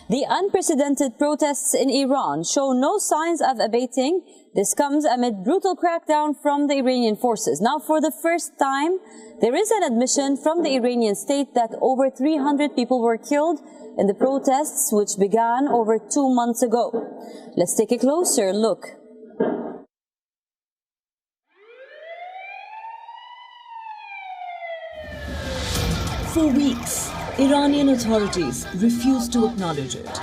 The unprecedented protests in Iran show no signs of abating. This comes amid brutal crackdown from the Iranian forces. Now, for the first time, there is an admission from the Iranian state that over 300 people were killed in the protests, which began over 2 months ago. Let's take a closer look. For weeks, Iranian authorities refused to acknowledge it.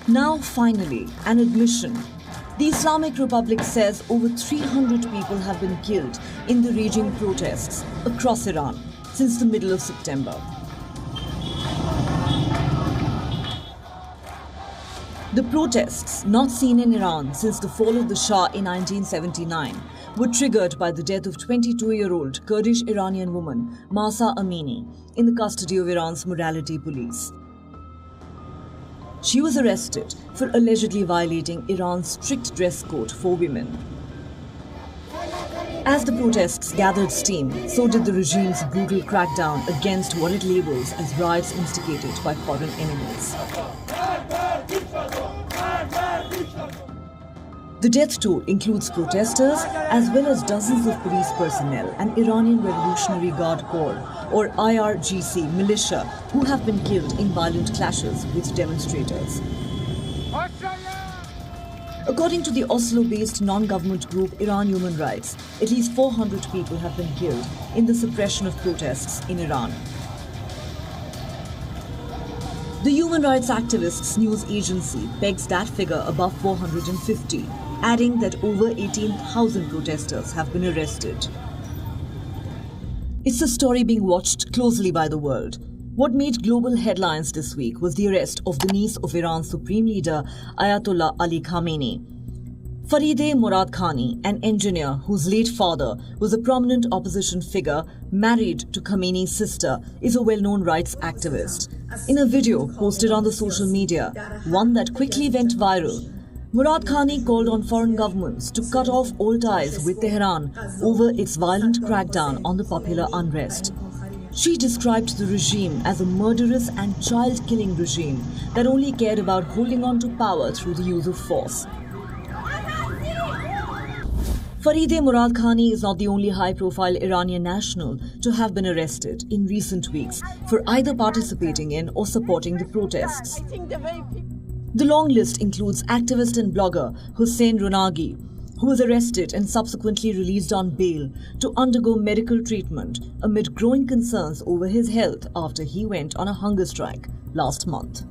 Now, finally, an admission. The Islamic Republic says over 300 people have been killed in the raging protests across Iran since the middle of September. The protests, not seen in Iran since the fall of the Shah in 1979, were triggered by the death of 22-year-old Kurdish Iranian woman Mahsa Amini in the custody of Iran's morality police. She was arrested for allegedly violating Iran's strict dress code for women. As the protests gathered steam, so did the regime's brutal crackdown against what it labels as riots instigated by foreign enemies. The death toll includes protesters as well as dozens of police personnel and Iranian Revolutionary Guard Corps or IRGC militia who have been killed in violent clashes with demonstrators. According to the Oslo-based non-government group Iran Human Rights, at least 400 people have been killed in the suppression of protests in Iran. The human rights activists' news agency pegs that figure above 450, adding that over 18,000 protesters have been arrested. It's a story being watched closely by the world. What made global headlines this week was the arrest of the niece of Iran's supreme leader Ayatollah Ali Khamenei. Farideh Murad Khani, an engineer whose late father was a prominent opposition figure married to Khamenei's sister, is a well-known rights activist. In a video posted on the social media, one that quickly went viral, Murad Khani called on foreign governments to cut off all ties with Tehran over its violent crackdown on the popular unrest. She described the regime as a murderous and child-killing regime that only cared about holding on to power through the use of force. Farideh Murad Khani is not the only high-profile Iranian national to have been arrested in recent weeks for either participating in or supporting the protests. The long list includes activist and blogger Hossein Ronaghi, who was arrested and subsequently released on bail to undergo medical treatment amid growing concerns over his health after he went on a hunger strike last month.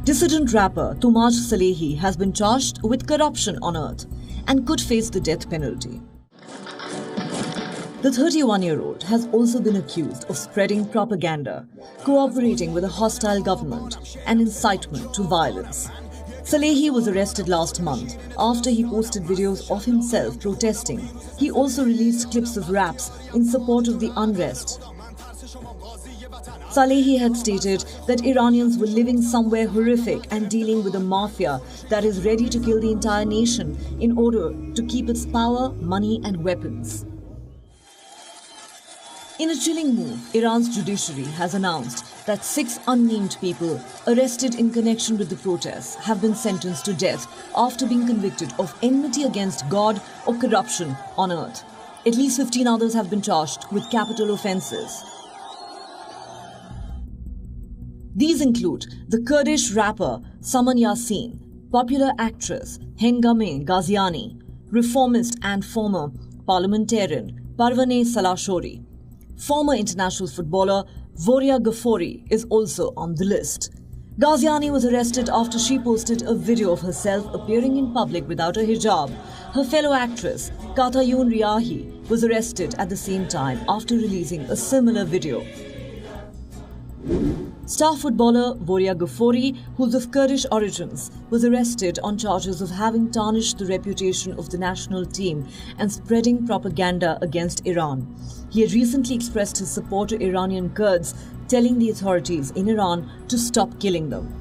Dissident rapper Toomaj Salehi has been charged with corruption on earth and could face the death penalty. The 31-year-old has also been accused of spreading propaganda, cooperating with a hostile government, and incitement to violence. Salehi was arrested last month after he posted videos of himself protesting. He also released clips of raps in support of the unrest. Salehi had stated that Iranians were living somewhere horrific and dealing with a mafia that is ready to kill the entire nation in order to keep its power, money, and weapons. In a chilling move, Iran's judiciary has announced that 6 unnamed people arrested in connection with the protests have been sentenced to death after being convicted of enmity against God or corruption on earth. At least 15 others have been charged with capital offences. These include the Kurdish rapper Saman Yassin, popular actress Hengame Ghaziani, reformist and former parliamentarian Parvaneh Salashori. Former international footballer Voria Ghaffori is also on the list. Ghaziani was arrested after she posted a video of herself appearing in public without a hijab. Her fellow actress Katayun Riahi was arrested at the same time after releasing a similar video. Star footballer Voria Ghaffori, who's of Kurdish origins, was arrested on charges of having tarnished the reputation of the national team and spreading propaganda against Iran. He had recently expressed his support to Iranian Kurds, telling the authorities in Iran to stop killing them.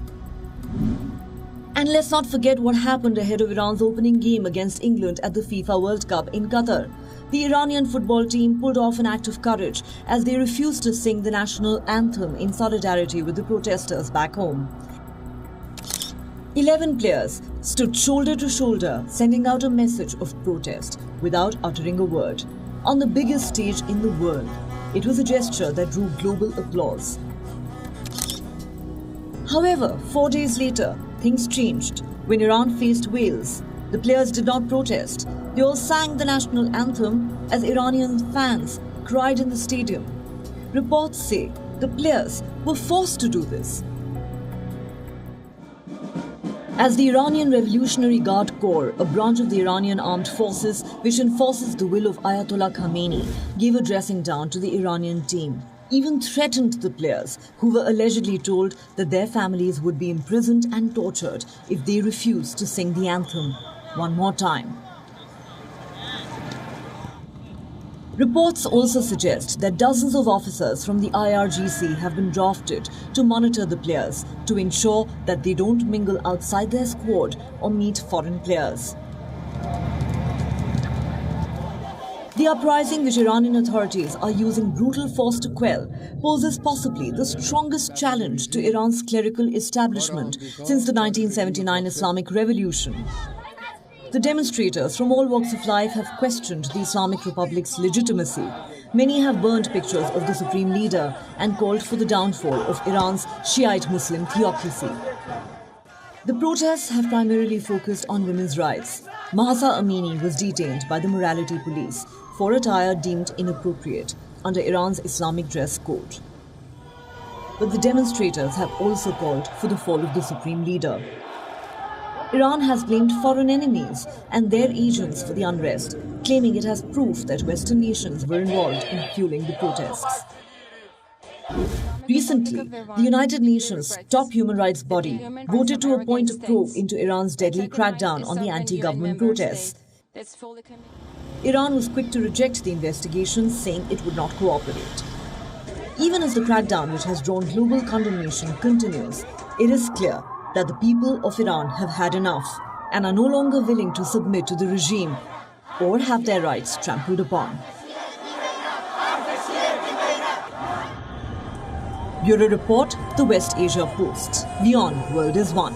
And let's not forget what happened ahead of Iran's opening game against England at the FIFA World Cup in Qatar. The Iranian football team pulled off an act of courage as they refused to sing the national anthem in solidarity with the protesters back home. 11 players stood shoulder to shoulder, sending out a message of protest without uttering a word. On the biggest stage in the world, it was a gesture that drew global applause. However, 4 days later, things changed. When Iran faced Wales, the players did not protest. They all sang the national anthem as Iranian fans cried in the stadium. Reports say the players were forced to do this. As the Iranian Revolutionary Guard Corps, a branch of the Iranian armed forces which enforces the will of Ayatollah Khamenei, gave a dressing down to the Iranian team, even threatened the players who were allegedly told that their families would be imprisoned and tortured if they refused to sing the anthem one more time. Reports also suggest that dozens of officers from the IRGC have been drafted to monitor the players to ensure that they don't mingle outside their squad or meet foreign players. The uprising which Iranian authorities are using brutal force to quell poses possibly the strongest challenge to Iran's clerical establishment since the 1979 Islamic Revolution. The demonstrators from all walks of life have questioned the Islamic Republic's legitimacy. Many have burned pictures of the supreme leader and called for the downfall of Iran's Shiite Muslim theocracy. The protests have primarily focused on women's rights. Mahsa Amini was detained by the morality police for attire deemed inappropriate under Iran's Islamic dress code. But the demonstrators have also called for the fall of the supreme leader. Iran has blamed foreign enemies and their agents for the unrest, claiming it has proof that Western nations were involved in fueling the protests. Recently, the United Nations' top human rights body voted to appoint a probe into Iran's deadly crackdown on the anti-government protests. Iran was quick to reject the investigation, saying it would not cooperate. Even as the crackdown, which has drawn global condemnation, continues, it is clear that the people of Iran have had enough and are no longer willing to submit to the regime or have their rights trampled upon. Bureau Report, The West Asia Post. WION World is One.